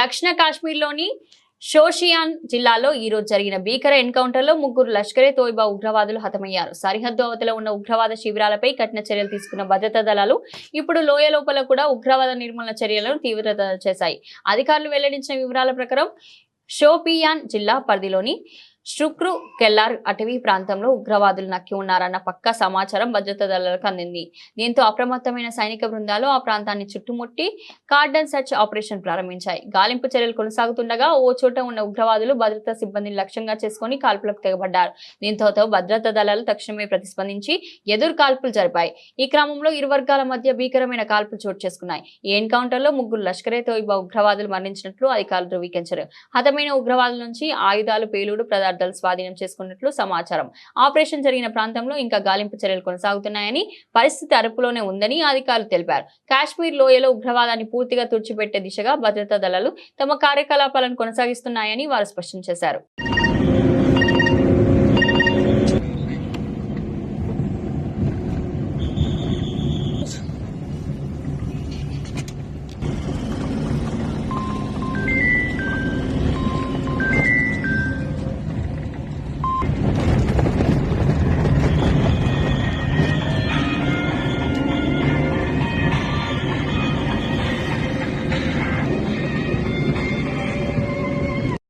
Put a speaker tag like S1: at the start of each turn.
S1: దక్షిణ కాశ్మీర్లోని షోషియాన్ జిల్లాలో ఈ రోజు జరిగిన భీకర ఎన్కౌంటర్లో ముగ్గురు లష్కరే తోయిబా ఉగ్రవాదులు హతమయ్యారు. సరిహద్దు అవతల ఉన్న ఉగ్రవాద శిబిరాలపై కఠిన చర్యలు తీసుకున్న భద్రతా దళాలు ఇప్పుడు లోయ లోపల కూడా ఉగ్రవాద నిర్మూలన చర్యలను తీవ్రతరం చేశాయి. అధికారులు వెల్లడించిన వివరాల ప్రకారం షోపియాన్ జిల్లా పరిధిలోని షుక్రు కెల్లార్ అటవీ ప్రాంతంలో ఉగ్రవాదులు నక్కి ఉన్నారన్న పక్కా సమాచారం భద్రతా దళాలకు అందింది. దీంతో అప్రమత్తమైన సైనిక బృందాలు ఆ ప్రాంతాన్ని చుట్టుముట్టి కార్డన్ సెర్చ్ ఆపరేషన్ ప్రారంభించాయి. గాలింపు చర్యలు కొనసాగుతుండగా ఓ చోట ఉన్న ఉగ్రవాదులు భద్రతా సిబ్బందిని లక్ష్యంగా చేసుకుని కాల్పులకు తెగబడ్డారు. దీంతో భద్రతా దళాలు తక్షణమే ప్రతిస్పందించి ఎదురు కాల్పులు జరిపాయి. ఈ క్రమంలో ఇరు వర్గాల మధ్య భీకరమైన కాల్పులు చోటు చేసుకున్నాయి. ఈ ఎన్కౌంటర్ లో ముగ్గురు లష్కరే తోయిబా ఉగ్రవాదులు మరణించినట్లు అధికారులు ధృవీకరించారు. హతమైన ఉగ్రవాదుల నుంచి ఆయుధాలు, పేలుడు పదార్థాలు స్వాధీనం చేసుకున్నట్లు సమాచారం. ఆపరేషన్ జరిగిన ప్రాంతంలో ఇంకా గాలింపు చర్యలు కొనసాగుతున్నాయని, పరిస్థితి అదుపులోనే ఉందని అధికారులు తెలిపారు. కాశ్మీర్ లోయలో ఉగ్రవాదాన్ని పూర్తిగా తుడిచిపెట్టే దిశగా భద్రతా దళాలు తమ కార్యకలాపాలను కొనసాగిస్తున్నాయని వారు స్పష్టం చేశారు.